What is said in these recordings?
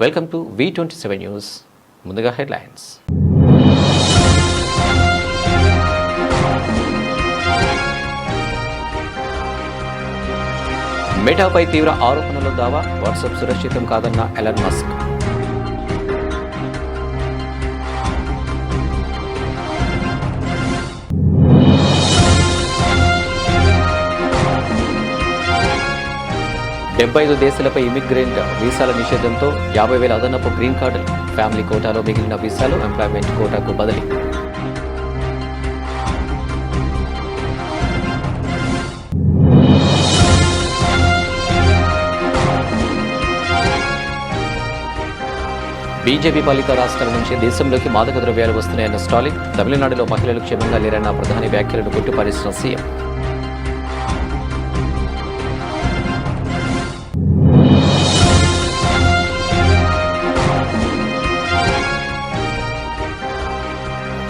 Welcome to V27 news. ముందుగా headlines. మెటాపై తీవ్ర ఆరోపణలు దావా, వాట్సాప్ సురక్షితం కాదన్న ఎలన్ మస్క్. డెబ్బై 75 దేశాలపై ఇమిగ్రెంట్ వీసాల నిషేధంతో 50,000 అదనపు గ్రీన్ కార్డులు, ఫ్యామిలీ కోటాలో మిగిలిన వీసాలు ఎంప్లాయ్మెంట్ కోటాకు బదిలీ. బీజేపీ పాలిత రాష్ట్రాల నుంచి దేశంలోకి మాదక ద్రవ్యాలు వస్తున్నాయన్న స్టాలిన్, తమిళనాడులో మహిళలు క్షేమంగా లేరన్న ప్రధాని వ్యాఖ్యలను కొట్టిపారేసిన CM.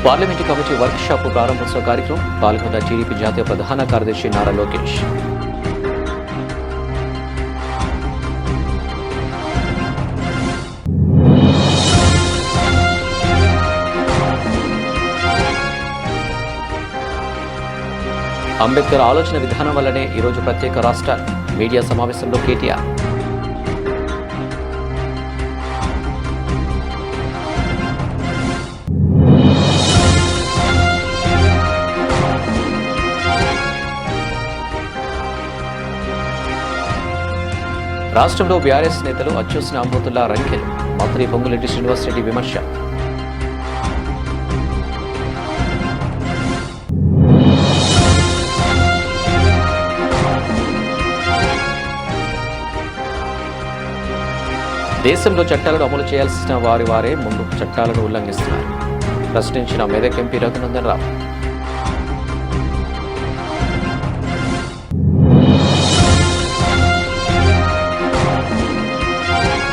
Parliament committee workshop ప్రారంభోత్సవ కార్యక్రమం పాల్గొన్న టీడీపీ జాతీయ ప్రధాన కార్యదర్శి నారా లోకేష్. అంబేద్కర్ ఆలోచన విధానం వల్లనే ఈరోజు ప్రత్యేక రాష్ట్రాలు, మీడియా సమావేశంలో కేటీఆర్. రాష్ట్రంలో బీఆర్ఎస్ నేతలు అచ్యూసిన అంబోతుల్లా రంకెలు, మంత్రి పొంగులేటి శ్రీనివాసరెడ్డి విమర్శ. దేశంలో చట్టాలను అమలు చేయాల్సిన వారే ముందు చట్టాలను ఉల్లంఘిస్తున్నారు, ప్రశ్నించిన మెదక్ ఎంపీ రఘునందన్ రావు.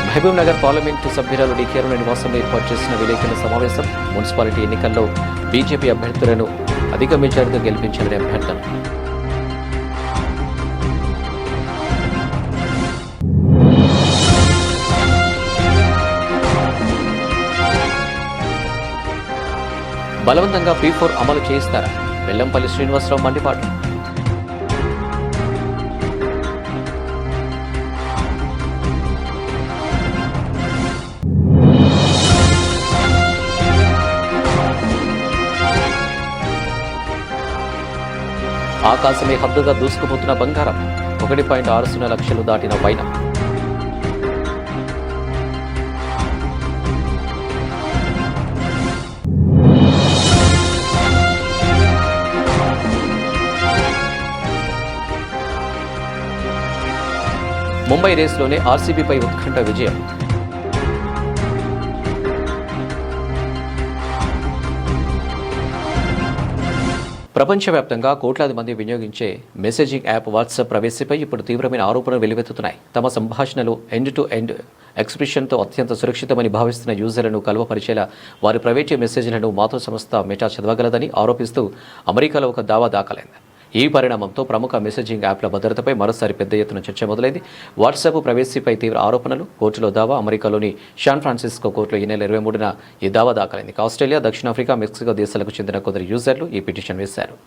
మహబూబ్ నగర్ పార్లమెంటు సభ్యురాలు డీకే అరుణ నివాసంలో ఏర్పాటు చేసిన విలేకరుల సమావేశం. మున్సిపాలిటీ ఎన్నికల్లో బీజేపీ అభ్యర్థులను అధిక మెజార్టీతో గెలిపించాలని అభ్యర్థన. బలవంతంగా P4 అమలు చేయిస్తారా? వెల్లంపల్లి శ్రీనివాసరావు మండిపాటు. ఆకాశమే హద్దుగా దూసుకుపోతున్న బంగారం, 1.60 లక్షలు దాటిన వైనం. ముంబై రేసులోనే ఆర్సీబీపై ఉత్కంఠ విజయం. ప్రపంచవ్యాప్తంగా కోట్లాది మంది వినియోగించే మెసేజింగ్ యాప్ వాట్సాప్ ప్రవేశపై ఇప్పుడు తీవ్రమైన ఆరోపణలు వెలువెత్తుతున్నాయి. తమ సంభాషణలు ఎండ్ టు ఎండ్ ఎక్స్ప్రెషన్తో అత్యంత సురక్షితమని భావిస్తున్న యూజర్లను కలువపరిచేలా వారి ప్రైవేట్ మెసేజ్లను మాతృ సంస్థ మెటా చదవగలదని ఆరోపిస్తూ అమెరికాలో ఒక దావా దాఖలైంది. ఈ పరిణామంతో ప్రముఖ మెసేజింగ్ యాప్ల భద్రతపై మరోసారి పెద్ద ఎత్తున చర్చ మొదలైంది. వాట్సాప్ ప్రవేశపై తీవ్ర ఆరోపణలు, కోర్టులో దావా. అమెరికాలోని శాన్ ఫ్రాన్సిస్కో కోర్టులో ఈ నెల 23న ఈ దావా దాఖలైంది. ఆస్ట్రేలియా, దక్షిణాఫ్రికా, మెక్సికో దేశాలకు చెందిన కొందరు యూజర్లు ఈ పిటిషన్ వేశారు.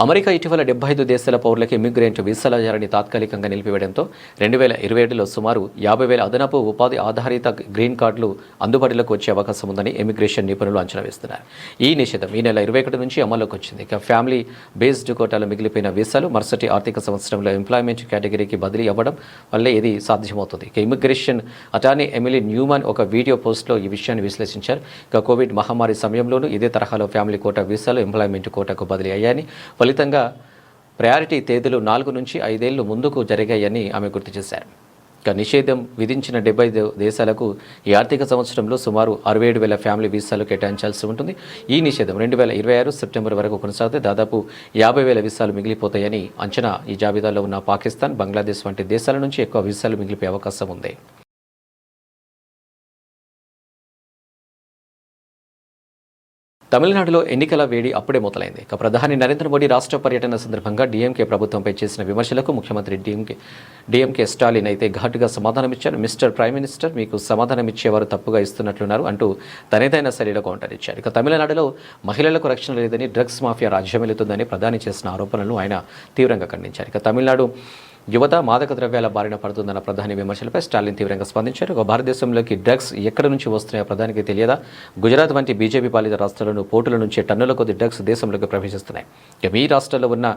అమెరికా ఇటీవల 75 దేశాల పౌరులకు ఇమిగ్రెంట్ వీసాల జారీని తాత్కాలికంగా నిలిపివేయడంతో 2027లో సుమారు 50,000 అదనపు ఉపాధి ఆధారిత గ్రీన్ కార్డులు అందుబాటులోకి వచ్చే అవకాశం ఉందని ఇమిగ్రేషన్ నిపుణులు అంచనా వేస్తున్నారు. ఈ నిషేధం ఈ నెల 21 నుంచి అమల్లోకి వచ్చింది. ఇక ఫ్యామిలీ బేస్డ్ కోటాలో మిగిలిపోయిన వీసాలు మరుసటి ఆర్థిక సంవత్సరంలో ఎంప్లాయ్మెంట్ కేటగిరీకి బదిలీ అవ్వడం వల్లే ఇది సాధ్యమవుతుంది. ఇక ఇమిగ్రేషన్ అటార్నీ ఎమిలీ న్యూమాన్ ఒక వీడియో పోస్ట్లో ఈ విషయాన్ని విశ్లేషించారు. ఇక కోవిడ్ మహమ్మారి సమయంలోనూ ఇదే తరహాలో ఫ్యామిలీ కోటా వీసాలు ఎంప్లాయ్మెంట్ కోటాకు బదిలీ అయ్యాయని, ఫలితంగా ప్రయారిటీ తేదీలు 4 నుంచి 5 ఏళ్లు ముందుకు జరిగాయని ఆమె గుర్తు చేశారు. ఇక నిషేధం విధించిన 75 దేశాలకు ఈ ఆర్థిక సంవత్సరంలో సుమారు 67,000 ఫ్యామిలీ వీసాలు కేటాయించాల్సి ఉంటుంది. ఈ నిషేధం 2026 సెప్టెంబర్ వరకు కొనసాగితే దాదాపు 50,000 వీసాలు మిగిలిపోతాయని అంచనా. ఈ జాబితాలో ఉన్న పాకిస్తాన్, బంగ్లాదేశ్ వంటి దేశాల నుంచి ఎక్కువ వీసాలు మిగిలిపోయే అవకాశం ఉంది. తమిళనాడులో ఎన్నికల వేడి అప్పుడే మొదలైంది. ఇక ప్రధాని నరేంద్ర మోడీ రాష్ట్ర పర్యటన సందర్భంగా డీఎంకే ప్రభుత్వంపై చేసిన విమర్శలకు ముఖ్యమంత్రి డీఎంకే స్టాలిన్ అయితే ఘాటుగా సమాధానమిచ్చారు. మిస్టర్ ప్రైమ్ మినిస్టర్, మీకు సమాధానం ఇచ్చేవారు తప్పుగా ఇస్తున్నట్లున్నారు అంటూ తనదైన శైలిలో కౌంటర్ ఇచ్చారు. ఇక తమిళనాడులో మహిళలకు రక్షణ లేదని, డ్రగ్స్ మాఫియా రాజ్యమెలుతుందని ప్రధాని చేసిన ఆరోపణలను ఆయన తీవ్రంగా ఖండించారు. ఇక తమిళనాడు యువత మాదక ద్రవ్యాల బారిన పడుతుందన్న ప్రధాని విమర్శలపై స్టాలిన్ తీవ్రంగా స్పందించారు. భారతదేశంలోకి డ్రగ్స్ ఎక్కడి నుంచి వస్తున్నాయో ప్రధానికి తెలియదా? గుజరాత్ వంటి బీజేపీ పాలిత రాష్ట్రాలను పోర్టుల నుంచి టన్నుల కొద్ది డ్రగ్స్ దేశంలోకి ప్రవేశిస్తున్నాయి. ఇక మీ రాష్ట్రాల్లో ఉన్న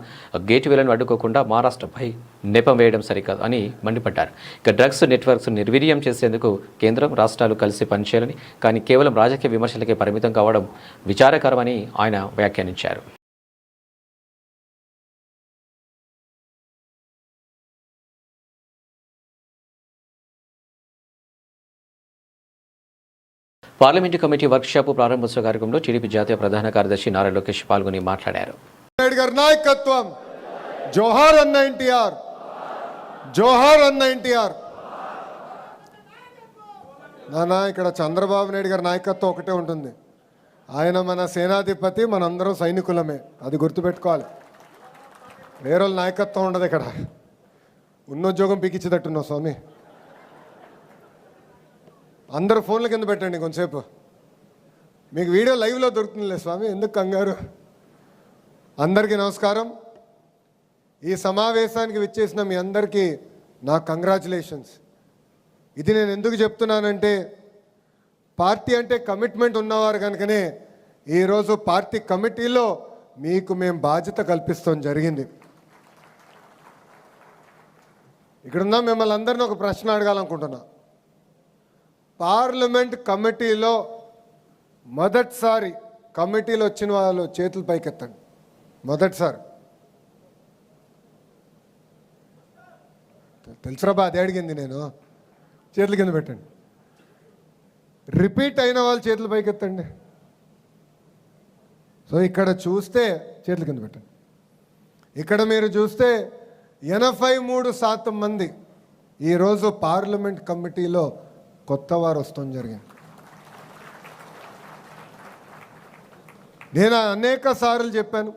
గేట్వేలను అడ్డుకోకుండా మహారాష్ట్రపై నెపం వేయడం సరికాదు అని మండిపడ్డారు. ఇక డ్రగ్స్ నెట్వర్క్స్ నిర్వీర్యం చేసేందుకు కేంద్రం, రాష్ట్రాలు కలిసి పనిచేయాలని, కానీ కేవలం రాజకీయ విమర్శలకే పరిమితం కావడం విచారకరమని ఆయన వ్యాఖ్యానించారు. పార్లమెంటు కమిటీ వర్క్షాప్ ప్రారంభోత్సవ కార్యక్రమంలో టీడీపీ జాతీయ ప్రధాన కార్యదర్శి నారా లోకేష్ పాల్గొని మాట్లాడారు. నాయకత్వం జోహార్ అన్న ఎన్టీఆర్, జోహార్ అన్న ఎన్టీఆర్. నానా ఇక్కడ చంద్రబాబు నాయుడు గారి నాయకత్వం ఒకటే ఉంటుంది. ఆయన మన సేనాధిపతి, మనందరం సైనికులమే, అది గుర్తుపెట్టుకోవాలి. వేరే నాయకత్వం ఉండదు ఇక్కడ. ఉన్నోద్యోగం పీకిచ్చేటట్టున్నావు స్వామి. అందరు ఫోన్ల కింద పెట్టండి కొంచెంసేపు. మీకు వీడియో లైవ్లో దొరుకుతుందిలే స్వామి, ఎందుకు కంగారు. అందరికీ నమస్కారం. ఈ సమావేశానికి విచ్చేసిన మీ అందరికీ నా కంగ్రాచులేషన్స్. ఇది నేను ఎందుకు చెప్తున్నానంటే, పార్టీ అంటే కమిట్మెంట్ ఉన్నవారు కనుకనే ఈరోజు పార్టీ కమిటీలో మీకు మేము బాధ్యత కల్పిస్తాం జరిగింది. ఇక్కడున్న మిమ్మల్ని అందరినీ ఒక ప్రశ్న అడగాలనుకుంటున్నా. పార్లమెంట్ కమిటీలో మొదటిసారి కమిటీలో వచ్చిన వాళ్ళు చేతులు పైకెత్తండి. మొదటిసారి తెలుసురా బా, అదే అడిగింది నేను. చేతుల కింద పెట్టండి. రిపీట్ అయిన వాళ్ళు చేతులు పైకెత్తండి. సో ఇక్కడ చూస్తే చేతుల కింద పెట్టండి. ఇక్కడ మీరు చూస్తే 83% మంది ఈరోజు పార్లమెంట్ కమిటీలో కొత్త వారు వస్తాం జరిగింది. నేను అనేక సార్లు చెప్పాను,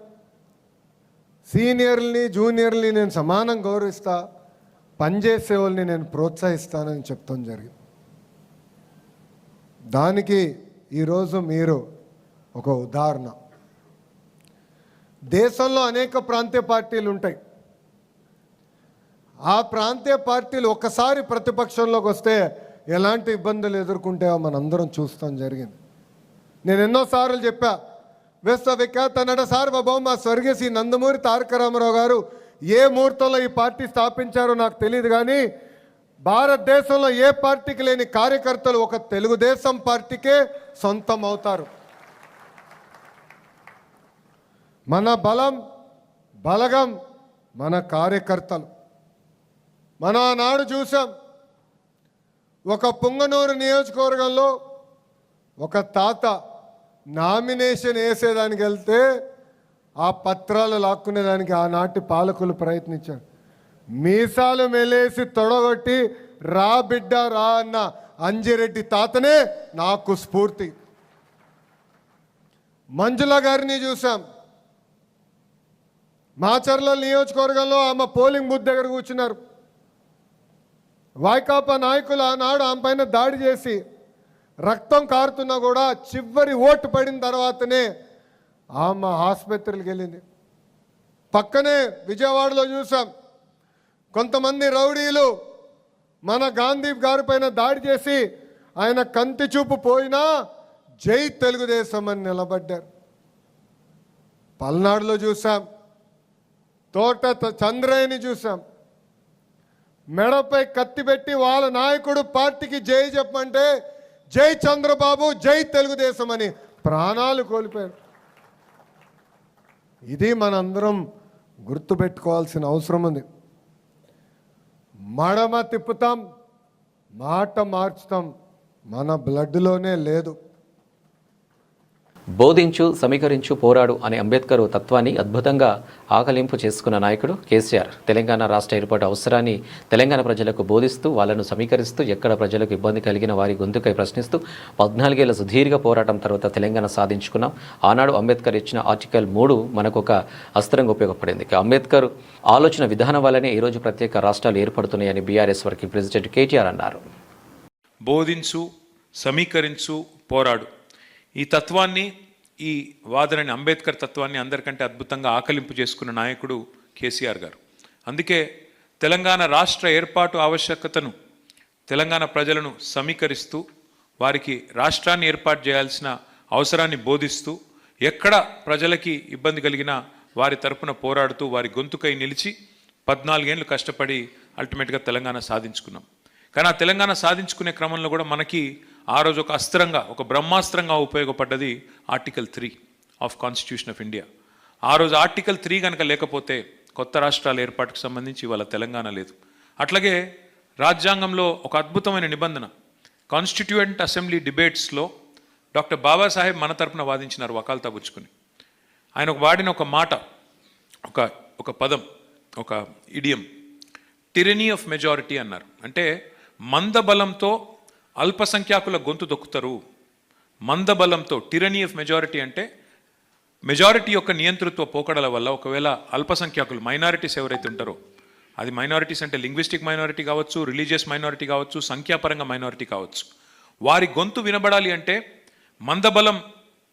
సీనియర్ని జూనియర్ని నేను సమానం గౌరవిస్తా, పనిచేసే వాళ్ళని నేను ప్రోత్సహిస్తానని చెప్తాం జరిగింది. దానికి ఈరోజు మీరు ఒక ఉదాహరణ. దేశంలో అనేక ప్రాంతీయ పార్టీలు ఉంటాయి. ఆ ప్రాంతీయ పార్టీలు ఒక్కసారి ప్రతిపక్షంలోకి వస్తే ఎలాంటి ఇబ్బందులు ఎదుర్కొంటాయో మనందరం చూస్తాం జరిగింది. నేను ఎన్నోసార్లు చెప్పా, విశ్వవిఖ్యాత నట సార్వభౌమ స్వర్గీయ శ్రీ నందమూరి తారక రామారావు గారు ఏ ముహూర్తంలో ఈ పార్టీ స్థాపించారో నాకు తెలియదు, కానీ భారతదేశంలో ఏ పార్టీకి లేని కార్యకర్తలు ఒక తెలుగుదేశం పార్టీకే సొంతం అవుతారు. మన బలం, బలగం మన కార్యకర్తలు. మనం ఆనాడు చూసాం, ఒక పుంగనూరు నియోజకవర్గంలో ఒక తాత నామినేషన్ వేసేదానికి వెళ్తే ఆ పత్రాలు లాక్కునేదానికి ఆనాటి పాలకులు ప్రయత్నించారు. మీసాలు మెలేసి తొడగొట్టి రా బిడ్డ రా అన్న అంజిరెడ్డి తాతనే నాకు స్ఫూర్తి. మంజుల గారిని చూసాం, మాచర్ల నియోజకవర్గంలో ఆమె పోలింగ్ బూత్ దగ్గర కూర్చున్నారు. వైకాపా నాయకులు ఆనాడు ఆమె పైన దాడి చేసి రక్తం కారుతున్నా కూడా చివరి ఓటు పడిన తర్వాతనే ఆమె ఆసుపత్రికి వెళ్ళింది. పక్కనే విజయవాడలో చూసాం, కొంతమంది రౌడీలు మన గాంధీ గారి పైన దాడి చేసి ఆయన కంటి చూపు పోయినా జై తెలుగుదేశం అని నిలబడ్డారు. పల్నాడులో చూసాం, తోట చంద్రయ్యని చూసాం, మెడపై కత్తి పెట్టి వాళ్ళ నాయకుడు పార్టీకి జై చెప్పమంటే జై చంద్రబాబు జై తెలుగుదేశం అని ప్రాణాలు కోల్పోయారు. ఇది మనందరం గుర్తుపెట్టుకోవాల్సిన అవసరం ఉంది. మడమ తిప్పుతాం, మాట మార్చుతాం, మన బ్లడ్లోనే లేదు. బోధించు, సమీకరించు, పోరాడు అనే అంబేద్కర్ తత్వాన్ని అద్భుతంగా ఆకలింపు చేసుకున్న నాయకుడు కేసీఆర్. తెలంగాణ రాష్ట్ర ఏర్పాటు అవసరాన్ని తెలంగాణ ప్రజలకు బోధిస్తూ, వాళ్ళను సమీకరిస్తూ, ఎక్కడ ప్రజలకు ఇబ్బంది కలిగిన వారి గొంతుకై ప్రశ్నిస్తూ 14 ఏళ్ల సుదీర్ఘ పోరాటం తర్వాత తెలంగాణ సాధించుకున్నాం. ఆనాడు అంబేద్కర్ ఇచ్చిన ఆర్టికల్ 3 మనకు ఒక అస్త్రంగా ఉపయోగపడింది. అంబేద్కర్ ఆలోచన విధానం వల్లనే ఈరోజు ప్రత్యేక రాష్ట్రాలు ఏర్పడుతున్నాయని బీఆర్ఎస్ వర్కింగ్ ప్రెసిడెంట్ కేటీఆర్ అన్నారు. బోధించు, సమీకరించు, పోరాడు, ఈ తత్వాన్ని, ఈ వాదనని, అంబేద్కర్ తత్వాన్ని అందరికంటే అద్భుతంగా ఆకలింపు చేసుకున్న నాయకుడు కేసీఆర్ గారు. అందుకే తెలంగాణ రాష్ట్ర ఏర్పాటు ఆవశ్యకతను, తెలంగాణ ప్రజలను సమీకరిస్తూ, వారికి రాష్ట్రాన్ని ఏర్పాటు చేయాల్సిన అవసరాన్ని బోధిస్తూ, ఎక్కడ ప్రజలకి ఇబ్బంది కలిగినా వారి తరపున పోరాడుతూ, వారి గొంతుకై నిలిచి 14 ఏళ్ళు కష్టపడి అల్టిమేట్గా తెలంగాణ సాధించుకున్నాం. కానీ ఆ తెలంగాణ సాధించుకునే క్రమంలో కూడా మనకి ఆ రోజు ఒక అస్త్రంగా, ఒక బ్రహ్మాస్త్రంగా ఉపయోగపడ్డది article 3 of constitution of India. ఆ రోజు ఆర్టికల్ 3 కనుక లేకపోతే కొత్త రాష్ట్రాల ఏర్పాటుకు సంబంధించి ఇవాళ తెలంగాణ లేదు. అట్లాగే రాజ్యాంగంలో ఒక అద్భుతమైన నిబంధన, కాన్స్టిట్యూయెంట్ అసెంబ్లీ డిబేట్స్లో డాక్టర్ బాబాసాహెబ్ మన తరపున వాదించినారు వకాల్తా పుచ్చుకుని. ఆయన వాడిన ఒక మాట, ఒక పదం, ఒక ఇడియం, టిరనీ ఆఫ్ మెజారిటీ అన్నారు. అంటే మందబలంతో అల్పసంఖ్యాకుల గొంతు దొక్కుతారు. మందబలంతో, టిరనీ ఆఫ్ మెజారిటీ అంటే మెజారిటీ యొక్క నియంతృత్వ పోకడల వల్ల ఒకవేళ అల్పసంఖ్యాకులు, మైనారిటీస్ ఎవరైతే ఉంటారో, అది మైనారిటీస్ అంటే లింగ్విస్టిక్ మైనారిటీ కావచ్చు, రిలీజియస్ మైనారిటీ కావచ్చు, సంఖ్యాపరంగా మైనారిటీ కావచ్చు, వారి గొంతు వినబడాలి అంటే మందబలం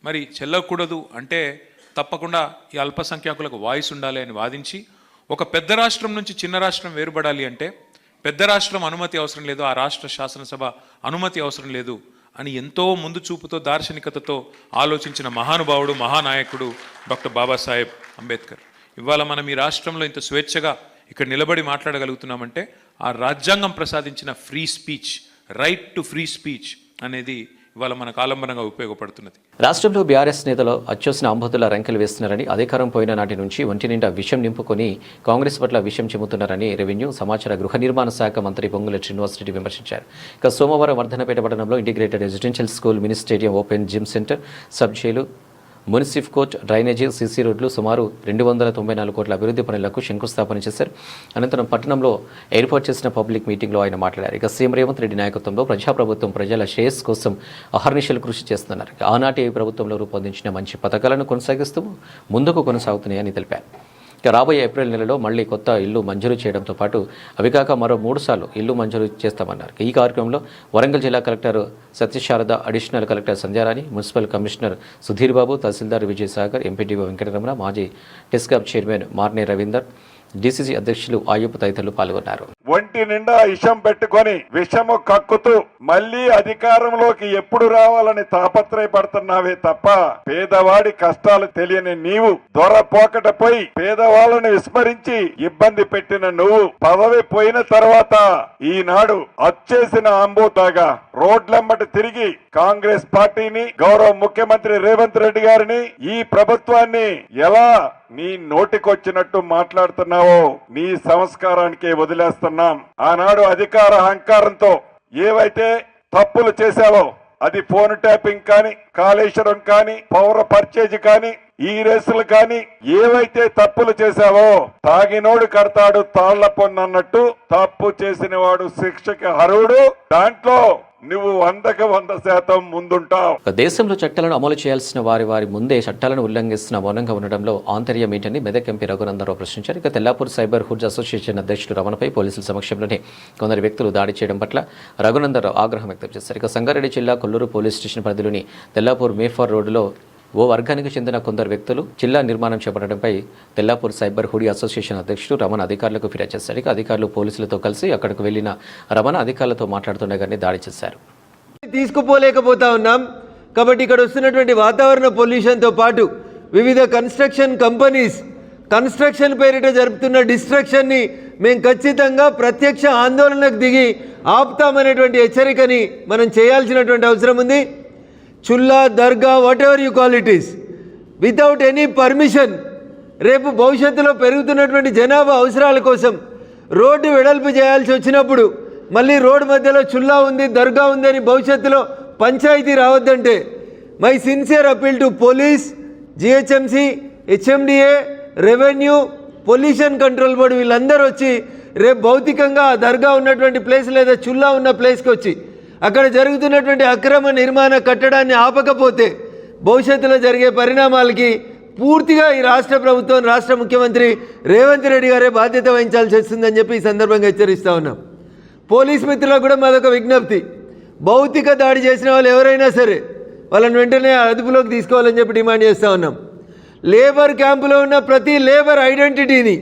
మరి చెల్లకూడదు. అంటే తప్పకుండా ఈ అల్పసంఖ్యాకులకు వాయిస్ ఉండాలి అని వాదించి, ఒక పెద్ద రాష్ట్రం నుంచి చిన్న రాష్ట్రం వేరుపడాలి అంటే పెద్ద రాష్ట్రం అనుమతి అవసరం లేదు, ఆ రాష్ట్ర శాసనసభ అనుమతి అవసరం లేదు అని ఎంతో ముందు చూపుతో, దార్శనికతతో ఆలోచించిన మహానుభావుడు, మహానాయకుడు డాక్టర్ బాబాసాహెబ్ అంబేద్కర్. ఇవాళ మనం ఈ రాష్ట్రంలో ఇంత స్వేచ్ఛగా ఇక్కడ నిలబడి మాట్లాడగలుగుతున్నామంటే ఆ రాజ్యాంగం ప్రసాదించిన free speech, right to free speech అనేది ఇవాళ మనకు ఆలంబనంగా ఉపయోగపడుతున్నది. రాష్ట్రంలో బీఆర్ఎస్ నేతలు అచ్చోసిన అంబుతుల రంకెలు వేస్తున్నారని, అధికారం పోయిన నాటి నుంచి ఒంటి నిండా విషం నింపుకొని కాంగ్రెస్ పట్ల విషం చెబుతున్నారని రెవెన్యూ, సమాచార, గృహ నిర్మాణ శాఖ మంత్రి పొంగుల శ్రీనివాసరెడ్డి విమర్శించారు. ఇక సోమవారం వర్ధనపేట పట్టణంలో integrated residential school, mini stadium, open gym centre, sub jail, మున్సిఫ్ కోర్ట్, డ్రైనేజీ, సీసీ రోడ్లు, సుమారు 294 కోట్ల అభివృద్ధి పనులకు శంకుస్థాపన చేశారు. అనంతరం పట్టణంలో ఏర్పాటు చేసిన పబ్లిక్ మీటింగ్లో ఆయన మాట్లాడారు. ఇక సీఎం రేవంత్ రెడ్డి నాయకత్వంలో ప్రజాప్రభుత్వం ప్రజల శ్రేయస్సు కోసం అహర్నిశలు కృషి చేస్తున్నారు. ఆనాటి ప్రభుత్వంలో రూపొందించిన మంచి పథకాలను కొనసాగిస్తూ ముందుకు కొనసాగుతున్నాయని తెలిపారు. ఇక రాబోయే ఏప్రిల్ నెలలో మళ్లీ కొత్త ఇల్లు మంజూరు చేయడంతో పాటు అవి కాక మరో 3 సార్లు ఇల్లు మంజూరు చేస్తామన్నారు. ఈ కార్యక్రమంలో వరంగల్ జిల్లా collector Satyasharada, additional collector Sandhyarani, municipal commissioner Sudheer Babu, tahsildar Vijayasagar, MPDO Venkataramana, మాజీ TESCAB chairman Marne Ravinder, DCC అధ్యక్షులు ఆయుప్ తదితరులు పాల్గొన్నారు. ఒంటి నిండా విషం పెట్టుకొని విషము కక్కుతూ మళ్లీ అధికారంలోకి ఎప్పుడు రావాలని తాపత్రయపడుతున్నావే తప్ప పేదవాడి కష్టాలు తెలియని నీవు, దొర పోకటపోయి పేదవాళ్ళని విస్మరించి ఇబ్బంది పెట్టిన నువ్వు, పదవి పోయిన తర్వాత ఈనాడు అచ్చేసిన అంబోతాగా రోడ్లెంబటి తిరిగి కాంగ్రెస్ పార్టీని, గౌరవ ముఖ్యమంత్రి రేవంత్ రెడ్డి గారిని, ఈ ప్రభుత్వాన్ని ఎలా నీ నోటికొచ్చినట్టు మాట్లాడుతున్నావో నీ సంస్కారానికే వదిలేస్తున్నాం. ఆనాడు అధికార అహంకారంతో ఏవైతే తప్పులు చేశావో, అది ఫోన్ ట్యాపింగ్ కానీ, కాళేశ్వరం కానీ, పౌర పర్చేజ్ కానీ, ఈ రేసులు కానీ, ఏవైతే తప్పులు చేశావో తాగినోడు కడతాడు తాళ్ల పొన్ను అన్నట్టు తప్పు చేసిన వాడు శిక్షకి అర్హుడు. దాంట్లో నువ్వు 100% ముందుంటావు. దేశంలో చట్టాలను అమలు చేయాల్సిన వారి ముందే చట్టాలను ఉల్లంఘిస్తున్న మౌనంగా ఉండడంలో ఆంతర్యం ఏంటని మెదక్ ఎంపీ రఘునందనరావు ప్రశ్నించారు. ఇక తెల్లాపూర్ సైబర్ హుడ్స్ అసోసియేషన్ అధ్యక్షుడు రమణపై పోలీసుల సమక్షంలోనే కొందరు వ్యక్తులు దాడి చేయడం పట్ల రఘునందనరావు ఆగ్రహం వ్యక్తం చేశారు. ఇక సంగారెడ్డి జిల్లా కొల్లూరు పోలీస్ స్టేషన్ పరిధిలోని తెల్లాపూర్ మేఫార్ రోడ్డులో ఓ వర్గానికి చెందిన కొందరు వ్యక్తులు జిల్లా నిర్మాణం చేపట్టడంపై తెల్లాపూర్ సైబర్ హుడీ అసోసియేషన్ అధ్యక్షుడు రమణ అధికారులకు ఫిర్యాదు చేశారు. అధికారులు పోలీసులతో కలిసి అక్కడికి వెళ్లిన రమణ అధికారులతో మాట్లాడుతుండగానే దాడి చేశారు. తీసుకుపోలేకపోతా ఉన్నాం కాబట్టి ఇక్కడ వస్తున్నటువంటి వాతావరణ పొల్యూషన్తో పాటు వివిధ కన్స్ట్రక్షన్ కంపెనీస్ కన్స్ట్రక్షన్ పేరిట జరుపుతున్న డిస్ట్రక్షన్ని మేము ఖచ్చితంగా ప్రత్యక్ష ఆందోళనకు దిగి ఆపుతామనేటువంటి హెచ్చరికని మనం చేయాల్సినటువంటి అవసరం ఉంది. Chilla dargah whatever you call it is without any permission రేపు భవిష్యత్తులో పెరుగుతున్నటువంటి జనాభా అవసరాల కోసం రోడ్డు వెడల్పు చేయాల్సి వచ్చినప్పుడు మళ్ళీ రోడ్డు మధ్యలో చుల్లా ఉంది దర్గా ఉంది అని భవిష్యత్తులో పంచాయతీ రావద్దంటే my sincere appeal to police, GHMC, HMDA, revenue, pollution control board వీళ్ళందరూ వచ్చి రేపు భౌతికంగా ఆ దర్గా ఉన్నటువంటి ప్లేస్ లేదా చుల్లా ఉన్న ప్లేస్కి వచ్చి అక్కడ జరుగుతున్నటువంటి అక్రమ నిర్మాణ కట్టడాన్ని ఆపకపోతే భవిష్యత్తులో జరిగే పరిణామాలకి పూర్తిగా ఈ రాష్ట్ర ప్రభుత్వం రాష్ట్ర ముఖ్యమంత్రి రేవంత్ రెడ్డి గారే బాధ్యత వహించాల్సి వస్తుందని చెప్పి ఈ సందర్భంగా హెచ్చరిస్తూ ఉన్నాం. పోలీస్ మిత్రులకు కూడా మాదొక విజ్ఞప్తి, భౌతిక దాడి చేసిన వాళ్ళు ఎవరైనా సరే వాళ్ళని వెంటనే అదుపులోకి తీసుకోవాలని చెప్పి డిమాండ్ చేస్తూ ఉన్నాం. లేబర్ క్యాంపులో ఉన్న ప్రతి లేబర్ ఐడెంటిటీని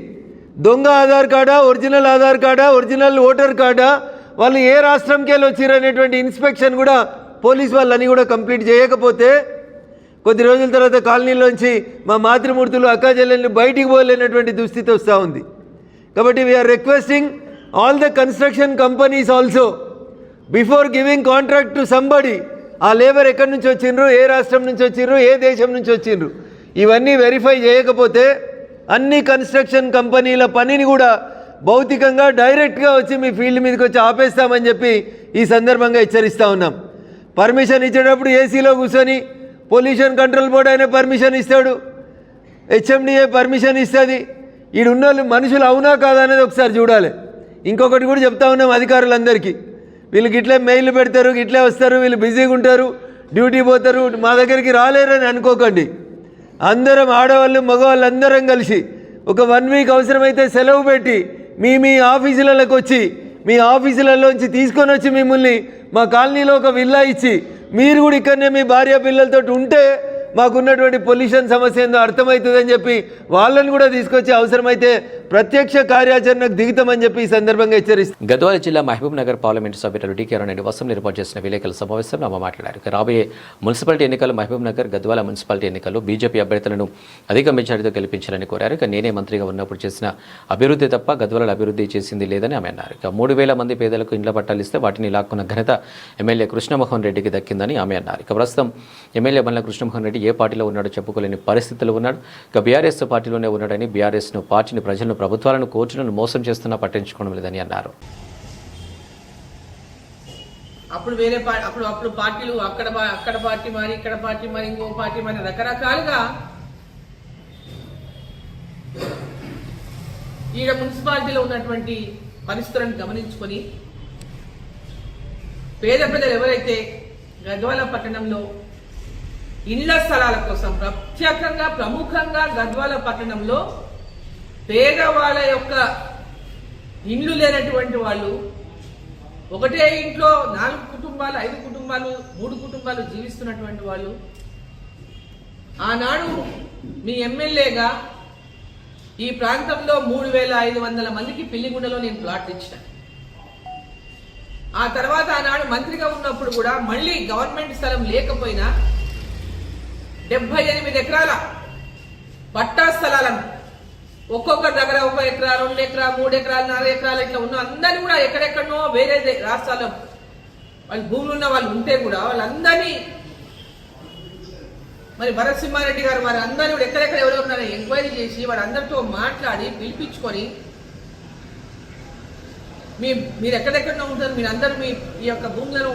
దొంగ ఆధార్ కార్డా, ఒరిజినల్ ఆధార్ కార్డా, ఒరిజినల్ ఓటర్ కార్డా, వాళ్ళు ఏ రాష్ట్రంకి వెళ్ళి వచ్చారు అనేటువంటి ఇన్స్పెక్షన్ కూడా పోలీస్ వాళ్ళని కూడా కంప్లీట్ చేయకపోతే కొద్ది రోజుల తర్వాత కాలనీలోంచి మా మాతృమూర్తులు అక్కా చెల్లెళ్ళు బయటికి పోలేనటువంటి దుస్థితి వస్తూ ఉంది. కాబట్టి we are requesting all the construction companies also before giving contract to somebody ఆ లేబర్ ఎక్కడి నుంచి వచ్చిండ్రు, ఏ రాష్ట్రం నుంచి వచ్చిండ్రు, ఏ దేశం నుంచి వచ్చిండ్రు, ఇవన్నీ వెరిఫై చేయకపోతే అన్ని కన్స్ట్రక్షన్ కంపెనీల పనిని కూడా భౌతికంగా డైరెక్ట్గా వచ్చి మీ ఫీల్డ్ మీదకి వచ్చి ఆపేస్తామని చెప్పి ఈ సందర్భంగా హెచ్చరిస్తూ ఉన్నాం. పర్మిషన్ ఇచ్చేటప్పుడు ఏసీలో కూర్చొని పొల్యూషన్ కంట్రోల్ బోర్డు అయినా పర్మిషన్ ఇస్తాడు, హెచ్ఎండిఏ పర్మిషన్ ఇస్తుంది. ఈడున్న వాళ్ళు మనుషులు అవునా కాదా అనేది ఒకసారి చూడాలి. ఇంకొకటి కూడా చెప్తా ఉన్నాం అధికారులందరికీ, వీళ్ళకి ఇట్లే మెయిల్ పెడతారు, ఇట్లే వస్తారు, వీళ్ళు బిజీగా ఉంటారు, డ్యూటీ పోతారు, మా దగ్గరికి రాలేరని అనుకోకండి. అందరం ఆడవాళ్ళు మగవాళ్ళు అందరం కలిసి ఒక 1 వీక్ అవసరమైతే సెలవు పెట్టి మీ ఆఫీసులకు వచ్చి మీ ఆఫీసులలోంచి తీసుకొని వచ్చి మిమ్మల్ని మా కాలనీలో ఒక విల్లా ఇచ్చి మీరు కూడా ఇక్కడనే మీ భార్య పిల్లలతో ఉంటే మాకున్నటువంటి పొల్యూషన్ సమస్య ఏందో అర్థమవుతుందని చెప్పి వాళ్ళని కూడా తీసుకొచ్చి అవసరమైతే ప్రత్యక్ష కార్యాచరణకు దిగుతామని చెప్పి ఈ సందర్భంగా హెచ్చరిస్తారు. గద్వాల జిల్లా మహబూబ్ నగర్ పార్లమెంటు సభ్యులు డి కిరణ్ నివాసంలో ఏర్పాటు చేసిన విలేకరుల సమావేశంలో ఆమె మాట్లాడారు. రాబోయే మున్సిపాలిటీ ఎన్నికలు మహబూబ్ నగర్ గద్వాల మున్సిపాలిటీ ఎన్నికల్లో బీజేపీ అభ్యర్థులను అధిక మెజారిటీతో గెలిపించాలని కోరారు. నేనే మంత్రిగా ఉన్నప్పుడు చేసిన అభివృద్ధి తప్ప గద్వాల అభివృద్ధి చేసింది లేదని ఆమె అన్నారు. 3,000 మంది పేదలకు ఇండ్ల పట్టాలు ఇస్తే వాటిని లాక్కున్న ఘనత ఎమ్మెల్యే కృష్ణమోహన్ రెడ్డికి దక్కిందని ఆమె అన్నారు. ప్రస్తుతం ఎమ్మెల్యే బండ్ల కృష్ణమోహన్ రెడ్డి ఏ పార్టీలో ఉన్నాడో చెప్పుకోలేని పరిస్థితుల్లో ఉన్నాడు. బీఆర్ఎస్ పార్టీలోనే ఉన్నాడని, బీఆర్ఎస్ను పార్టీని, ప్రజలను, ప్రభుత్వాలను, కోర్టులను మోసం చేస్తున్నా పట్టించుకోవడం లేదని అన్నారు. అప్పుడు వేరే అప్పుడు పార్టీలు అక్కడ పార్టీ మరి, ఇక్కడ పార్టీ మరి, ఇంకో పార్టీ మరి, రకరకాలుగా ఈడ మున్సిపాలిటీలో ఉన్నటువంటి పరిస్థితులను గమనించుకొని పేద ప్రజలు ఎవరైతే గద్వాల పట్టణంలో ఇళ్ల స్థలాల కోసం ప్రత్యేకంగా ప్రముఖంగా గద్వాల పట్టణంలో పేదవాళ్ళ యొక్క ఇండ్లు లేనటువంటి వాళ్ళు, ఒకటే ఇంట్లో 4 కుటుంబాలు, 5 కుటుంబాలు, 3 కుటుంబాలు జీవిస్తున్నటువంటి వాళ్ళు, ఆనాడు మీ ఎమ్మెల్యేగా ఈ ప్రాంతంలో 3,500 మందికి పిల్లిగుండలో నేను ప్లాట్ ఇచ్చిన. ఆ తర్వాత ఆనాడు మంత్రిగా ఉన్నప్పుడు కూడా మళ్ళీ గవర్నమెంట్ స్థలం లేకపోయినా 78 ఎకరాల పట్టా స్థలాలను ఒక్కొక్కరి దగ్గర 1 ఎకరా, 2 ఎకరా, 3 ఎకరాలు, 4 ఎకరాలు ఇట్లా ఉన్న అందరినీ కూడా ఎక్కడెక్కడనో వేరే రాష్ట్రాల్లో వాళ్ళు భూములు ఉన్న వాళ్ళు ఉంటే కూడా వాళ్ళందరినీ మరి భరత్ సింహారెడ్డి గారు వారి అందరినీ కూడా ఎక్కడెక్కడ ఎవరెవరు ఎంక్వైరీ చేసి వాళ్ళందరితో మాట్లాడి పిలిపించుకొని మీరు ఎక్కడెక్కడో ఉంటారు, మీరందరూ మీ యొక్క భూములను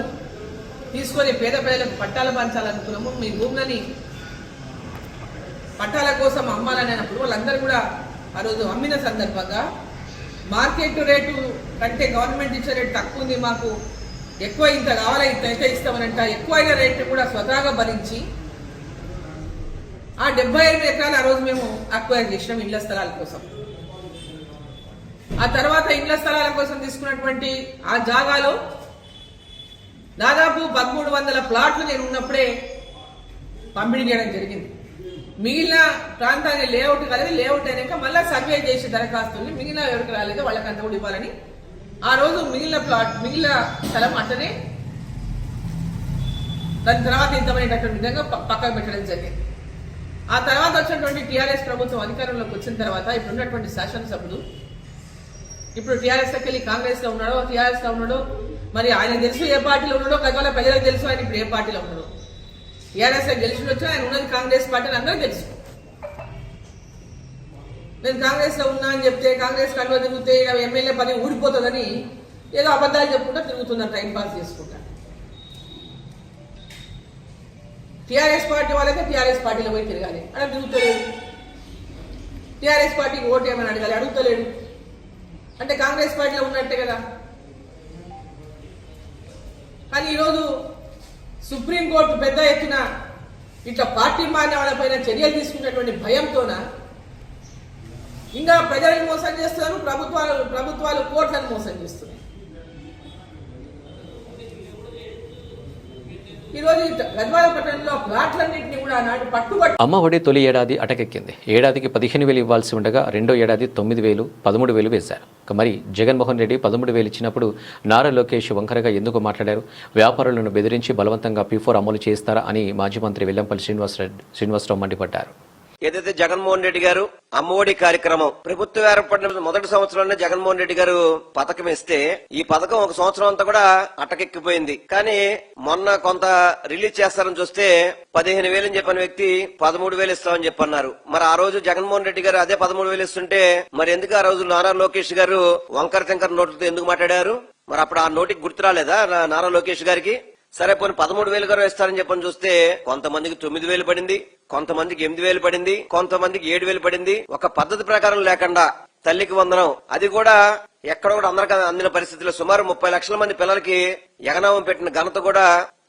తీసుకొని పేద ప్రజలకు పట్టాలు పంచాలనుకున్నాము. మీ భూములని పట్టాల కోసం అమ్మాలని అన్నప్పుడు వాళ్ళందరూ కూడా ఆ రోజు అమ్మిన సందర్భంగా మార్కెట్ రేటు కంటే గవర్నమెంట్ ఇచ్చే రేటు తక్కువ ఉంది, మాకు ఎక్కువ ఇంత కావాలా, ఇంత అయితే ఇస్తామనంట ఎక్కువైన రేటు కూడా స్వతహాగా భరించి ఆ 75 ఎకరాలు ఆ రోజు మేము అక్వైర్ చేసినాం ఇళ్ల స్థలాల కోసం. ఆ తర్వాత ఇళ్ల స్థలాల కోసం తీసుకున్నటువంటి ఆ జాగాలో దాదాపు 1,300 ప్లాట్లు నేను ఉన్నప్పుడే పంపిణీ చేయడం జరిగింది. మిగిలిన ప్రాంతాన్ని లేఅవుట్ కలిగి లేఅవుట్ అయినాక మళ్ళీ సర్వే చేసి దరఖాస్తుల్ని మిగిలిన ఎవరికి రాలేదో వాళ్ళకి అంత కూడా ఇవ్వాలని ఆ రోజు మిగిలిన స్థలం అంటనే దాని తర్వాత ఇంతమైనటువంటి విధంగా పక్కకు పెట్టడం జరిగింది. ఆ తర్వాత వచ్చినటువంటి టీఆర్ఎస్ ప్రభుత్వం అధికారంలోకి వచ్చిన తర్వాత ఇప్పుడున్నటువంటి శాసనసభ్యుడు ఇప్పుడు టీఆర్ఎస్లోకి వెళ్ళి కాంగ్రెస్లో ఉన్నాడో టీఆర్ఎస్లో ఉన్నాడో మరి ఆయన తెలుసు ఏ పార్టీలో ఉన్నాడో గతంలో ప్రజలకు తెలుసు ఆయన ఇప్పుడు ఏ పార్టీలో ఉన్నాడో. టీఆర్ఎస్లో గెలిచినొచ్చు ఆయన ఉన్నది కాంగ్రెస్ పార్టీ అని అందరూ తెలుసు. నేను కాంగ్రెస్లో ఉన్నా అని చెప్తే కాంగ్రెస్ కండువ తిరిగితే ఎమ్మెల్యే పదవి ఊడిపోతుందని ఏదో అబద్ధాలు చెప్పుకుంటా తిరుగుతున్నారు, టైం పాస్ చేసుకుంటా. టీఆర్ఎస్ పార్టీ వాళ్ళైతే టీఆర్ఎస్ పార్టీలో పోయి తిరగాలి, అలా తిరుగుతలేడు. టీఆర్ఎస్ పార్టీకి ఓటు ఏమని అడగాలి, అడుగుతలేడు. అంటే కాంగ్రెస్ పార్టీలో ఉన్నట్టే కదా. కానీ ఈరోజు సుప్రీంకోర్టు పెద్ద ఎత్తున ఇట్లా పార్టీ మారిన వాళ్ళపైన చర్యలు తీసుకున్నటువంటి భయంతోన ఇంకా ప్రజలను మోసం చేస్తున్నారు, ప్రభుత్వాలు కోట్లను మోసం చేస్తున్నాయి. ఈరోజు గద్వాల పట్టణంలో ప్లాట్లన్నింటినీ కూడా నాటి పట్టుబట్టి అమ్మ ఒడి తొలి ఏడాది అటకెక్కింది. ఏడాదికి 15,000 ఇవ్వాల్సి ఉండగా రెండో ఏడాది 9,000, 13,000 వేశారు. మరి జగన్మోహన్ రెడ్డి 13,000 ఇచ్చినప్పుడు నారా లోకేష్ వంకరగా ఎందుకు మాట్లాడారు? వ్యాపారులను బెదిరించి బలవంతంగా P4 అమలు చేస్తారా అని మాజీ మంత్రి వెల్లంపల్లి శ్రీనివాసరావు మండిపడ్డారు. ఏదైతే జగన్మోహన్ రెడ్డి గారు అమ్మఒడి కార్యక్రమం ప్రభుత్వం ఏర్పడిన మొదటి సంవత్సరంలోనే జగన్మోహన్ రెడ్డి గారు పథకం ఇస్తే ఈ పథకం ఒక సంవత్సరం అంతా కూడా అటకెక్కిపోయింది. కానీ మొన్న కొంత రిలీజ్ చేస్తారని చూస్తే 15,000 చెప్పిన వ్యక్తి 13,000 ఇస్తామని చెప్పన్నారు. మరి ఆ రోజు జగన్మోహన్ రెడ్డి గారు అదే 13,000 ఇస్తుంటే మరి ఎందుకు ఆ రోజు నారా లోకేష్ గారు వంకర తింకర నోట్లతో ఎందుకు మాట్లాడారు? మరి అప్పుడు ఆ నోటికి గుర్తు రాలేదా నారా లోకేష్ గారికి? సరే పోనీ 13,000 గారు ఇస్తారని చెప్పని చూస్తే కొంతమందికి 9,000 పడింది, కొంతమందికి 8,000 పడింది, కొంతమందికి 7,000 పడింది. ఒక పద్ధతి ప్రకారం లేకుండా తల్లికి వందనం, అది కూడా ఎక్కడ కూడా అందరికీ అందిన పరిస్థితిలో సుమారు 30 లక్షల మంది పిల్లలకి ఎగనామం పెట్టిన ఘనత కూడా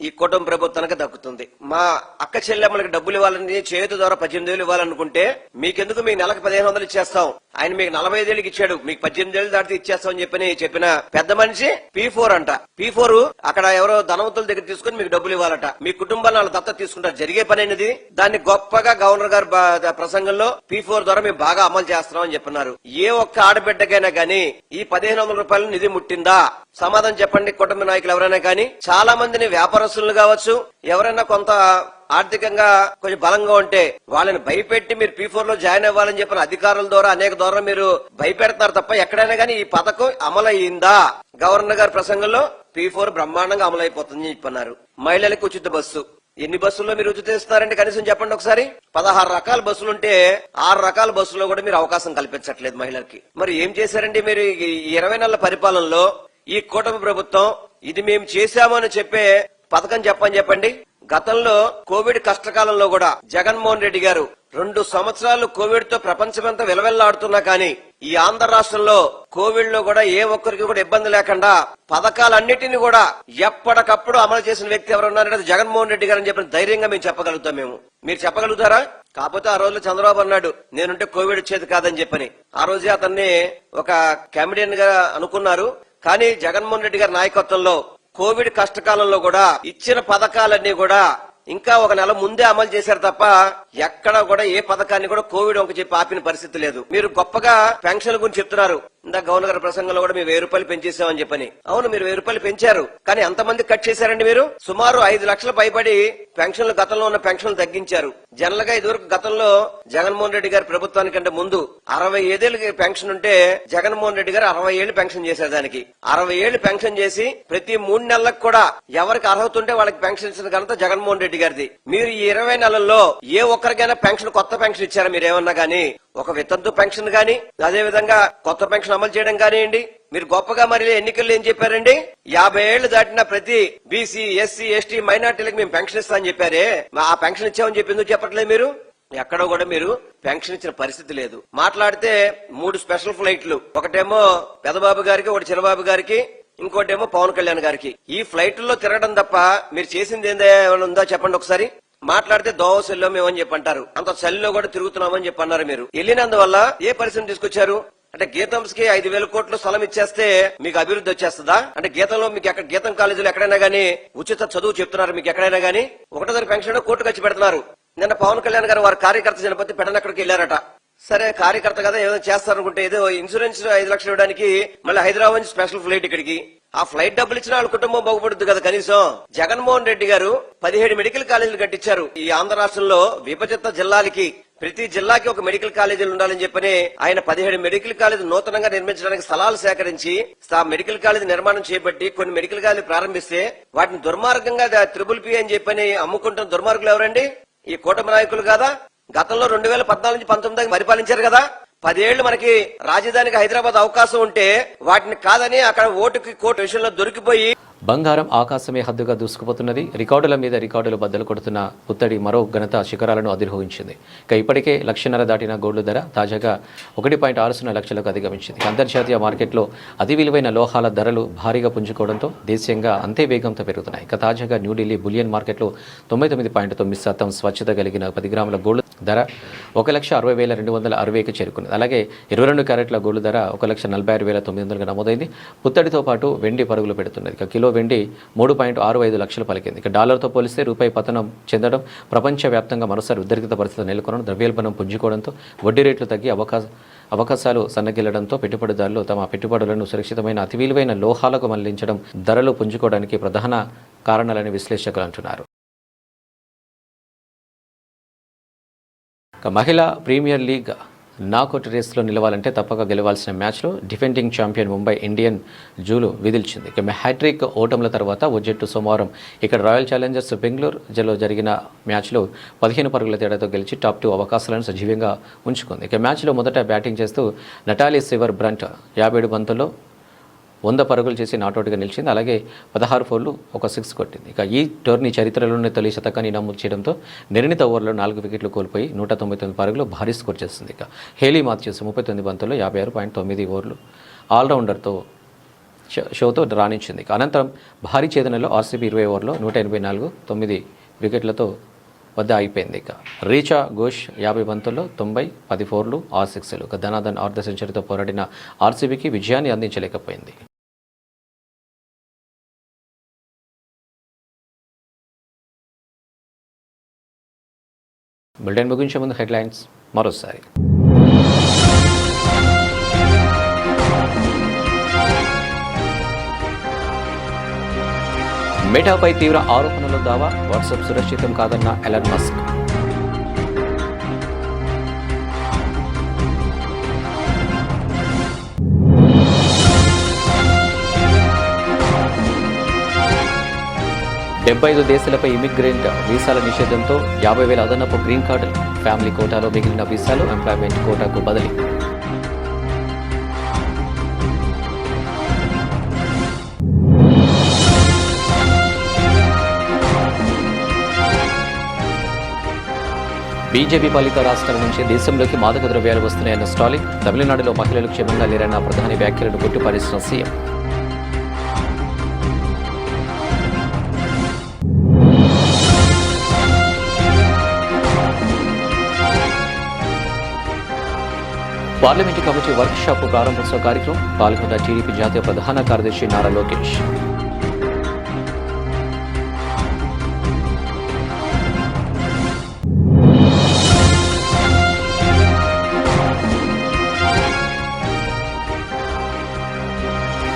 ఈ కూటమి ప్రభుత్వానికి దక్కుతుంది. మా అక్క చెల్లెమ్మలకి డబ్బులు ఇవ్వాలని చేతి ద్వారా 18,000 ఇవ్వాలనుకుంటే మీకెందుకు మీకు నెలకు 1,500 ఇచ్చేస్తాం, ఆయన మీకు 45,000 ఇచ్చాడు, మీకు 18,000 దాటితే ఇచ్చేస్తాం అని చెప్పిన పెద్ద మనిషి P4 అంట. P4 అక్కడ ఎవరో ధనవంతుల దగ్గర తీసుకుని మీకు డబ్బులు ఇవ్వాలట, మీ కుటుంబాన్ని వాళ్ళ దత్తత తీసుకుంటారు. జరిగే పని అనేది దాన్ని గొప్పగా గవర్నర్ గారు ప్రసంగంలో P4 ద్వారా మేము బాగా అమలు చేస్తున్నాం అని చెప్పన్నారు. ఏ ఒక్క ఆడబిడ్డకైనా గానీ ఈ 1,500 రూపాయల నిధి ముట్టిందా? సమాధానం చెప్పండి కుటుంబ నాయకులు ఎవరైనా కానీ. చాలా మందిని వ్యాపారస్తులు కావచ్చు, ఎవరైనా కొంత ఆర్థికంగా కొంచెం బలంగా ఉంటే వాళ్ళని భయపెట్టి మీరు P4 లో జాయిన్ అవ్వాలని చెప్పిన అధికారుల ద్వారా అనేక ద్వారా మీరు భయపెడతారు తప్ప ఎక్కడైనా కానీ ఈ పథకం అమలయ్యిందా? గవర్నర్ గారి ప్రసంగంలో P4 బ్రహ్మాండంగా అమలైపోతుందని చెప్పన్నారు. మహిళలకు ఉచిత బస్సు, ఎన్ని బస్సుల్లో మీరు ఉచిత ఇస్తున్నారంటే కనీసం చెప్పండి ఒకసారి. 16 రకాల బస్సులుంటే 6 రకాల బస్సులో కూడా మీరు అవకాశం కల్పించట్లేదు మహిళలకి. మరి ఏం చేశారండి మీరు? ఈ 20 నెలల పరిపాలనలో ఈ కూటమి ప్రభుత్వం ఇది మేము చేశామని చెప్పే పథకం చెప్పండి. గతంలో కోవిడ్ కష్టకాలంలో కూడా జగన్మోహన్ రెడ్డి గారు 2 సంవత్సరాలు కోవిడ్ తో ప్రపంచమంతా విలవెల్లాడుతున్నా కానీ ఈ ఆంధ్ర రాష్ట్రంలో కోవిడ్ లో కూడా ఏ ఒక్కరికి కూడా ఇబ్బంది లేకుండా పథకాలన్నిటిని కూడా ఎప్పటికప్పుడు అమలు చేసిన వ్యక్తి ఎవరున్నారంటే జగన్మోహన్ రెడ్డి గారు అని చెప్పిన ధైర్యంగా మేము చెప్పగలుగుతాం. మీరు చెప్పగలుగుతారా? కాకపోతే ఆ రోజులో చంద్రబాబు అన్నాడు నేనుంటే కోవిడ్ వచ్చేది కాదని చెప్పని. ఆ రోజే అతన్ని ఒక కామెడియన్ గా అనుకున్నారు. కానీ జగన్మోహన్ రెడ్డి గారి నాయకత్వంలో కోవిడ్ కష్టకాలంలో కూడా ఇచ్చిన పథకాలన్నీ కూడా ఇంకా 1 నెల ముందే అమలు చేశారు తప్ప ఎక్కడ కూడా ఏ పథకాన్ని కూడా కోవిడ్ ఒక చెప్పి ఆపిన పరిస్థితి లేదు. మీరు గొప్పగా పెన్షన్ల గురించి చెప్తున్నారు. ఇందాక గవర్నర్ గారి ప్రసంగంలో కూడా మేము 1,000 రూపాయలు పెంచేసామని చెప్పని. అవును, మీరు 1,000 రూపాయలు పెంచారు, కానీ ఎంతమంది కట్ చేశారండి మీరు? సుమారు 5 లక్షల పైబడి పెన్షన్లు గతంలో ఉన్న పెన్షన్లు తగ్గించారు. జనరల్ గా ఇదివరకు గతంలో జగన్మోహన్ రెడ్డి గారి ప్రభుత్వానికంటే ముందు 65 ఏళ్ళకి పెన్షన్ ఉంటే జగన్మోహన్ రెడ్డి గారు 60 ఏళ్ళు పెన్షన్ చేశారు. దానికి 60 ఏళ్ళు పెన్షన్ చేసి ప్రతి 3 నెలలకు కూడా ఎవరికి అర్హత ఉంటే వాళ్ళకి పెన్షన్ ఇచ్చిన ఘనత జగన్మోహన్ రెడ్డి గారిది. మీరు ఈ 20 నెలల్లో ఏ ఒక్కరికైనా పెన్షన్ కొత్త పెన్షన్ ఇచ్చారా? మీరు ఏమన్నా గానీ ఒక వితంతు పెన్షన్ గానీ అదే విధంగా కొత్త పెన్షన్ అమలు చేయడం కానివ్వండి. మీరు గొప్పగా మరి ఎన్నికల్లో ఏం చెప్పారండి? 50 ఏళ్లు దాటిన ప్రతి బీసీ, ఎస్సీ, ఎస్టీ, మైనార్టీలకు మేము పెన్షన్ ఇస్తామని చెప్పారే. ఆ పెన్షన్ ఇచ్చామని చెప్పి ఎందుకు చెప్పట్లేదు మీరు? ఎక్కడో కూడా మీరు పెన్షన్ ఇచ్చిన పరిస్థితి లేదు. మాట్లాడితే 3 స్పెషల్ ఫ్లైట్లు, ఒకటేమో పెదబాబు గారికి, ఒకటి చిన్నబాబు గారికి, ఇంకోటేమో పవన్ కళ్యాణ్ గారికి. ఈ ఫ్లైట్లలో తిరగడం తప్ప మీరు చేసింది ఏమైనా ఉందా చెప్పండి ఒకసారి. మాట్లాడితే దోవ సెల్లో మేమని చెప్పంటారు. అంత సెల్లో కూడా తిరుగుతున్నామని చెప్పన్నారు. మీరు వెళ్ళినందువల్ల ఏ పరిశ్రమ తీసుకొచ్చారు? అంటే గీతంస్ కి 5,000 కోట్లు స్థలం ఇచ్చేస్తే మీకు అభివృద్ధి వచ్చేస్తుందా? అంటే గీతంలో మీకు ఎక్కడ గీతం కాలేజీలో ఎక్కడైనా గానీ ఉచిత చదువు చెప్తున్నారు మీకు ఎక్కడైనా గానీ? ఒకటోసారి పెన్షన్ కోర్టు ఖర్చు పెడుతున్నారు. నిన్న పవన్ కళ్యాణ్ గారు వారి కార్యకర్త చనిపోతే పెడనక్కడికి వెళ్లారట. సరే కార్యకర్త కదా ఏదో చేస్తారనుకుంటే ఏదో ఇన్సూరెన్స్ 5 లక్షలు ఇవ్వడానికి మళ్ళీ హైదరాబాద్ నుంచి స్పెషల్ ఫ్లైట్ ఇక్కడికి. ఆ ఫ్లైట్ డబ్బులు ఇచ్చిన వాళ్ళ కుటుంబం బాగుపడుతుంది కదా కనీసం. జగన్మోహన్ రెడ్డి గారు 17 మెడికల్ కాలేజీలు కట్టించారు. ఈ ఆంధ్ర రాష్ట్రంలో విభజిత జిల్లాలకి ప్రతి జిల్లాకి ఒక మెడికల్ కాలేజీలు ఉండాలని చెప్పని ఆయన 17 మెడికల్ కాలేజీ నూతనంగా నిర్మించడానికి స్థలాలు సేకరించి మెడికల్ కాలేజీ నిర్మాణం చేపట్టి కొన్ని మెడికల్ కాలేజీలు ప్రారంభిస్తే వాటిని దుర్మార్గంగా PPP అని చెప్పని అమ్ముకుంటున్న దుర్మార్గులు ఎవరండి? ఈ కూటమి నాయకులు కాదా? గతంలో 2014 నుంచి 19 పరిపాలించారు కదా. 10 ఏళ్లు మనకి రాజధానికి హైదరాబాద్ అవకాశం ఉంటే వాటిని కాదని అక్కడ ఓటుకి కోర్టు విషయంలో దొరికిపోయి బంగారం ఆకాశమే హద్దుగా దూసుకుపోతున్నది. రికార్డుల మీద రికార్డులు బద్దలు కొడుతున్న పుత్తడి మరో ఘనత శిఖరాలను అధిరోహించింది. ఇక ఇప్పటికే 1.5 లక్ష దాటిన గోల్డ్ ధర తాజాగా 1.60 లక్షలకు అధిగమించింది. అంతర్జాతీయ మార్కెట్లో అతి విలువైన లోహాల ధరలు భారీగా పుంజుకోవడంతో దేశీయంగా అంతే వేగంతో పెరుగుతున్నాయి. ఇక తాజాగా న్యూఢిల్లీ బులియన్ మార్కెట్లో 99.9% స్వచ్ఛత కలిగిన 10 గ్రాముల గోల్డ్ ధర 1,60,260కి చేరుకున్నది. అలాగే 22 క్యారెట్ల గోల్డ్ ధర 1,46,900గా నమోదైంది. పుత్తడితో పాటు వెండి పరుగులు పెడుతున్నది. ఇక కిలో వెండి 3.65 లక్షలు పలికింది. ఇక డాలర్తో పోలిస్తే రూపాయి పతనం చెందడం ప్రపంచవ్యాప్తంగా మరోసారి ఉద్రిక్త పరిస్థితి నెలకొనడం, ద్రవ్యోల్బణం పుంజుకోవడంతో వడ్డీ రేట్లు తగ్గి అవకాశాలు సన్నగిల్లడంతో పెట్టుబడిదారులు తమ పెట్టుబడులను సురక్షితమైన అతి విలువైన లోహాలకు మళ్లించడం ధరలు పుంజుకోవడానికి ప్రధాన కారణాలని విశ్లేషకులు అంటున్నారు. మహిళా ప్రీమియర్ లీగ్ నాకౌట్ రేస్లో నిలవాలంటే తప్పక గెలవాల్సిన మ్యాచ్లో డిఫెండింగ్ ఛాంపియన్ ముంబై ఇండియన్ జూలు విధిల్చింది. ఇక హ్యాట్రిక్ ఓటముల తర్వాత ఓ జట్టు సోమవారం ఇక్కడ రాయల్ ఛాలెంజర్స్ బెంగళూరులో జరిగిన మ్యాచ్లో 15 పరుగుల తేడాతో గెలిచి టాప్ 2 అవకాశాలను సజీవంగా ఉంచుకుంది. ఇక మ్యాచ్లో మొదట బ్యాటింగ్ చేస్తూ నటాలీ సివర్ బ్రంట్ 57 బంతుల్లో 100 పరుగులు చేసి నాటౌట్గా నిలిచింది. అలాగే 16 ఫోర్లు, 1 6 కొట్టింది. ఇక ఈ టోర్నీ చరిత్రలోనే తొలి శతకాన్ని నమోదు చేయడంతో నిర్ణీత ఓవర్లో 4 వికెట్లు కోల్పోయి 199 పరుగులు భారీ స్కోర్ చేస్తుంది. ఇక హేలీ మాథ్యూస్ 39 బంతుల్లో 56.9 ఓవర్లు ఆల్రౌండర్తో షోతో రాణించింది. ఇక అనంతరం భారీ ఛేదనలో ఆర్సీబీ 20 ఓవర్లో 184, 9 వికెట్లతో వద్ద అయిపోయింది. ఇక రీచా ఘోష్ 50 బంతుల్లో 90, 10 ఫోర్లు, 6 సిక్స్లు. ఇక ధనాధన్ అర్ధ సెంచరీతో పోరాడిన ఆర్సీబీకి విజయాన్ని అందించలేకపోయింది. బులెటిన్ ముగించే ముందు హెడ్లైన్స్ మరోసారి. మెటాపై తీవ్ర ఆరోపణలు దావా, వాట్సాప్ సురక్షితం కాదన్న ఎలన్ మస్క్. డెబ్బై 5 దేశాలపై ఇమిగ్రెంట్ వీసాల నిషేధంతో 50,000 అదనపు గ్రీన్ కార్డులు, ఫ్యామిలీ కోటాలో మిగిలిన వీసాలు ఎంప్లాయ్మెంట్ కోటాకు బదిలీ. బీజేపీ పాలిత రాష్ట్రాల నుంచి దేశంలోకి మాదక ద్రవ్యాలు వస్తున్నాయన్న స్టాలిన్. తమిళనాడులో మహిళలు క్షేమంగా లేరన్న ప్రధాని వ్యాఖ్యలను కొట్టిపారేసిన CM. Parliament committee workshop ప్రారంభోత్సవ కార్యక్రమం పాల్గొన్న టీడీపీ జాతీయ ప్రధాన కార్యదర్శి నారా లోకేష్.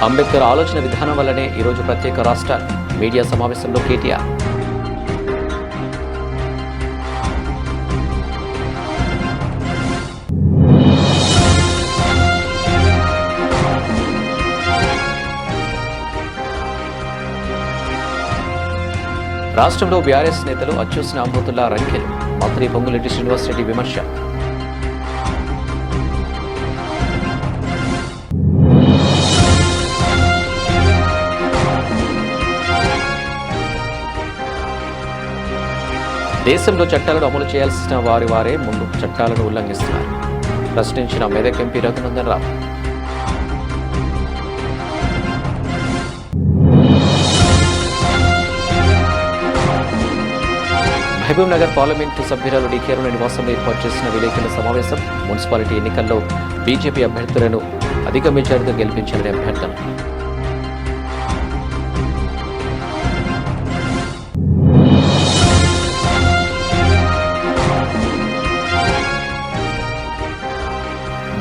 అంబేద్కర్ ఆలోచన విధానం వల్లనే ఈరోజు ప్రత్యేక రాష్ట్రాలు. మీడియా సమావేశంలో కేటీఆర్. రాష్ట్రంలో బీఆర్ఎస్ నేతలు అచ్చూసిన అమృతుల్లా రంకెలు. మంత్రి పొంగులేటి శ్రీనివాసరెడ్డి విమర్శ. దేశంలో చట్టాలను అమలు చేయాల్సిన వారే ముందు చట్టాలను ఉల్లంఘిస్తున్నారు. ప్రశ్నించిన మెదక్ ఎంపీ రఘునందన్ రావు. మహబూబ్ నగర్ పార్లమెంటు సభ్యురాలు డీకే అరుణ నివాసంలో ఏర్పాటు చేసిన విలేకరుల సమావేశం. మున్సిపాలిటీ ఎన్నికల్లో బీజేపీ అభ్యర్థులను అధిక మెజారిటీతో గెలిపించాలని అభ్యర్థన.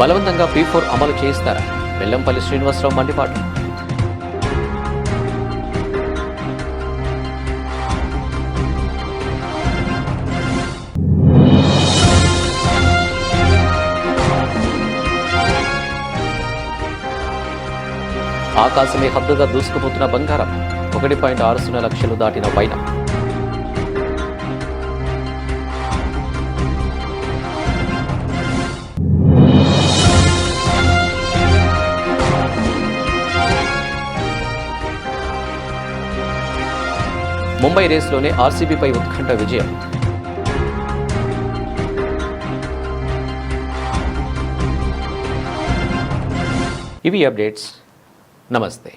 బలవంతంగా P4 అమలు చేయిస్తారా? వెల్లంపల్లి శ్రీనివాసరావు మండిపాటు. ఆకాశమే హద్దుగా దూసుకుపోతున్న బంగారం. 1.60 లక్షలు దాటిన పైన. ముంబై రేస్లోనే ఆర్సీబీపై ఉత్కంఠ విజయం. ఇవి అప్డేట్స్. నమస్తే.